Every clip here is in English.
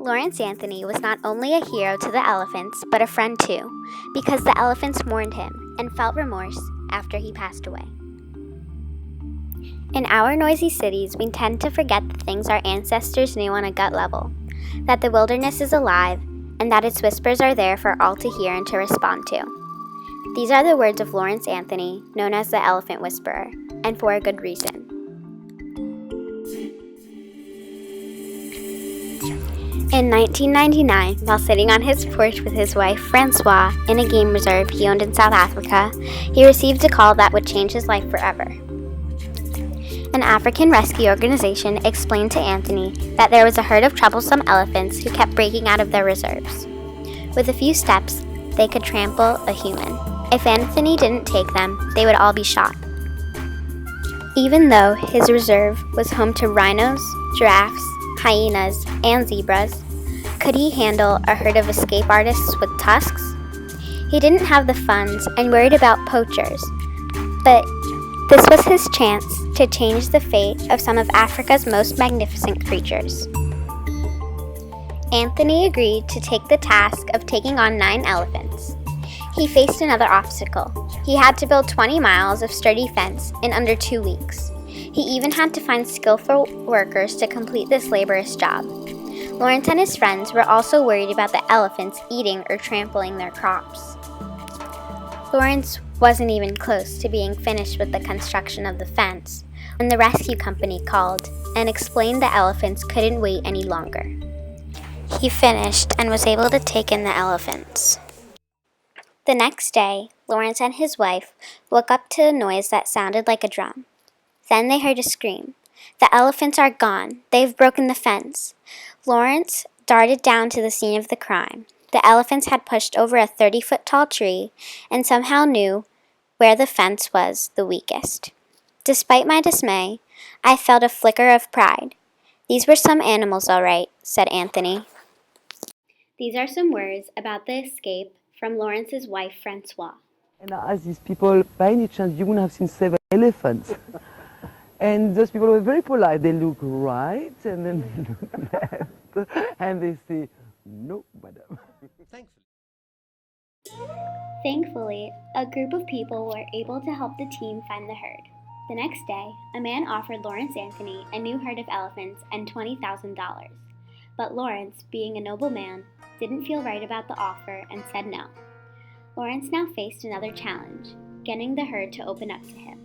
Lawrence Anthony was not only a hero to the elephants, but a friend too, because the elephants mourned him and felt remorse after he passed away. In our noisy cities, we tend to forget the things our ancestors knew on a gut level, that the wilderness is alive, and that its whispers are there for all to hear and to respond to. These are the words of Lawrence Anthony, known as the Elephant Whisperer, and for a good reason. In 1999, while sitting on his porch with his wife Francois in a game reserve he owned in South Africa, he received a call that would change his life forever. An African rescue organization explained to Anthony that there was a herd of troublesome elephants who kept breaking out of their reserves. With a few steps, they could trample a human. If Anthony didn't take them, they would all be shot. Even though his reserve was home to rhinos, giraffes, hyenas, and zebras, could he handle a herd of escape artists with tusks? He didn't have the funds and worried about poachers, but this was his chance to change the fate of some of Africa's most magnificent creatures. Anthony agreed to take the task of taking on 9 elephants. He faced another obstacle. He had to build 20 miles of sturdy fence in under 2 weeks. He even had to find skillful workers to complete this laborious job. Lawrence and his friends were also worried about the elephants eating or trampling their crops. Lawrence wasn't even close to being finished with the construction of the fence when the rescue company called and explained the elephants couldn't wait any longer. He finished and was able to take in the elephants. The next day, Lawrence and his wife woke up to a noise that sounded like a drum. Then they heard a scream. "The elephants are gone. They've broken the fence." Lawrence darted down to the scene of the crime. The elephants had pushed over a 30-foot-tall tree and somehow knew where the fence was the weakest. Despite my dismay, I felt a flicker of pride. "These were some animals, all right," said Anthony. These are some words about the escape from Lawrence's wife, Francois. And I asked these people, by any chance, you wouldn't have seen 7 elephants? And those people were very polite. They look right, and then they look left, and they say, "No, madam." Thankfully, a group of people were able to help the team find the herd. The next day, a man offered Lawrence Anthony a new herd of elephants and $20,000. But Lawrence, being a noble man, didn't feel right about the offer and said no. Lawrence now faced another challenge, getting the herd to open up to him.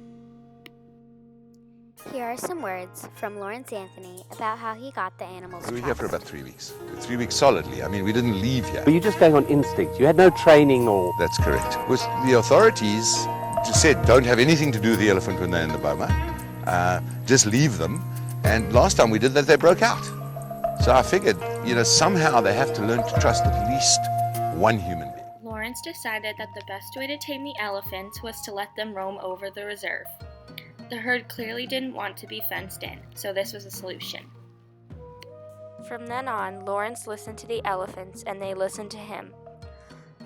Here are some words from Lawrence Anthony about how he got the animals. We were here for about 3 weeks. 3 weeks solidly. I mean, we didn't leave here. Were you just going on instinct? You had no training or... That's correct. With the authorities just said don't have anything to do with the elephant when they're in the boma. Just leave them. And last time we did that, they broke out. So I figured, somehow they have to learn to trust at least one human being. Lawrence decided that the best way to tame the elephants was to let them roam over the reserve. The herd clearly didn't want to be fenced in, so this was a solution. From then on, Lawrence listened to the elephants and they listened to him.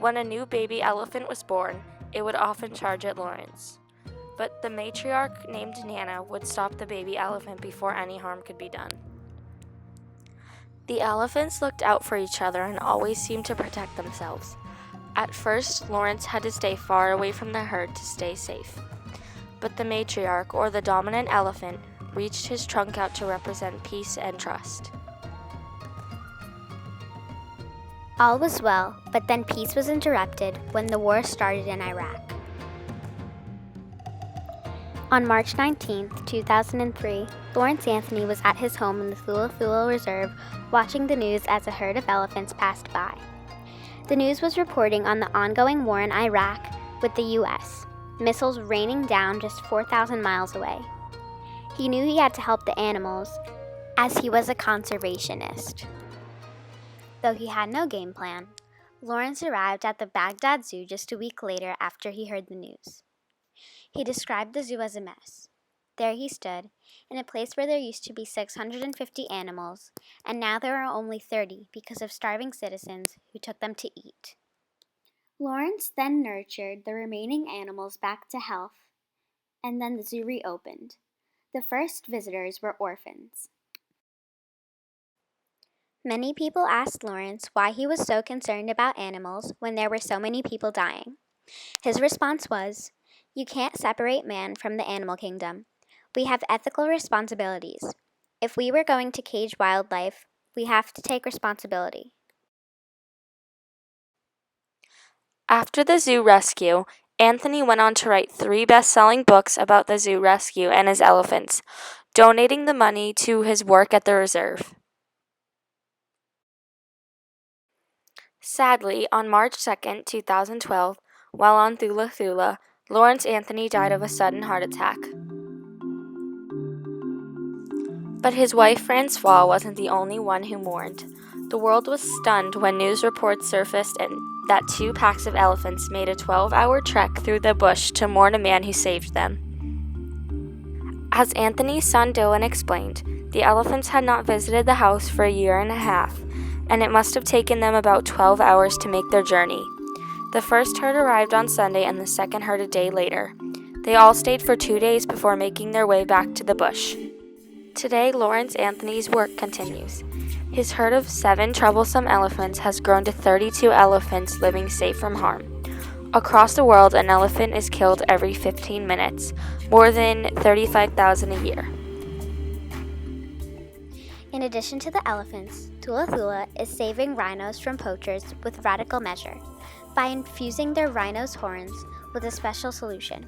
When a new baby elephant was born, it would often charge at Lawrence. But the matriarch named Nana would stop the baby elephant before any harm could be done. The elephants looked out for each other and always seemed to protect themselves. At first, Lawrence had to stay far away from the herd to stay safe. But the matriarch, or the dominant elephant, reached his trunk out to represent peace and trust. All was well, but then peace was interrupted when the war started in Iraq. On March 19, 2003, Lawrence Anthony was at his home in the Thula Reserve watching the news as a herd of elephants passed by. The news was reporting on the ongoing war in Iraq with the U.S., missiles raining down just 4,000 miles away. He knew he had to help the animals, as he was a conservationist. Though he had no game plan, Lawrence arrived at the Baghdad Zoo just a week later after he heard the news. He described the zoo as a mess. There he stood, in a place where there used to be 650 animals, and now there are only 30 because of starving citizens who took them to eat. Lawrence then nurtured the remaining animals back to health, and then the zoo reopened. The first visitors were orphans. Many people asked Lawrence why he was so concerned about animals when there were so many people dying. His response was, "You can't separate man from the animal kingdom. We have ethical responsibilities. If we were going to cage wildlife, we have to take responsibility." After the zoo rescue, Anthony went on to write 3 best-selling books about the zoo rescue and his elephants, donating the money to his work at the reserve. Sadly, on March 2nd, 2012, while on Thula Thula, Lawrence Anthony died of a sudden heart attack. But his wife Francoise wasn't the only one who mourned. The world was stunned when news reports surfaced that 2 packs of elephants made a 12-hour trek through the bush to mourn a man who saved them. As Anthony's son Dylan explained, the elephants had not visited the house for a year and a half, and it must have taken them about 12 hours to make their journey. The first herd arrived on Sunday and the second herd a day later. They all stayed for 2 days before making their way back to the bush. Today, Lawrence Anthony's work continues. His herd of 7 troublesome elephants has grown to 32 elephants living safe from harm. Across the world, an elephant is killed every 15 minutes, more than 35,000 a year. In addition to the elephants, Thula Thula is saving rhinos from poachers with radical measure by infusing their rhinos' horns with a special solution.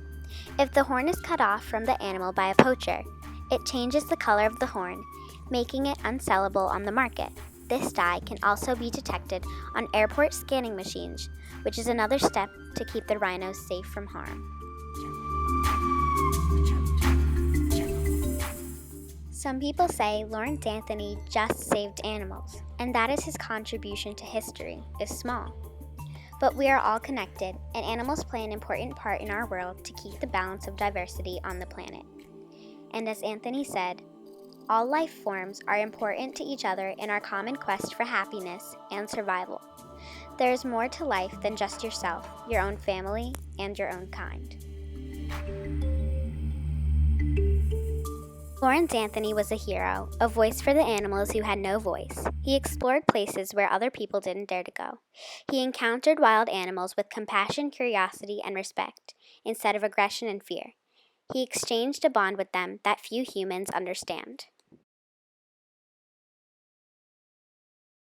If the horn is cut off from the animal by a poacher, it changes the color of the horn, making it unsellable on the market. This dye can also be detected on airport scanning machines, which is another step to keep the rhinos safe from harm. Some people say Lawrence Anthony just saved animals, and that is his contribution to history is small. But we are all connected, and animals play an important part in our world to keep the balance of diversity on the planet. And as Anthony said, all life forms are important to each other in our common quest for happiness and survival. There is more to life than just yourself, your own family, and your own kind. Lawrence Anthony was a hero, a voice for the animals who had no voice. He explored places where other people didn't dare to go. He encountered wild animals with compassion, curiosity, and respect, instead of aggression and fear. He exchanged a bond with them that few humans understand.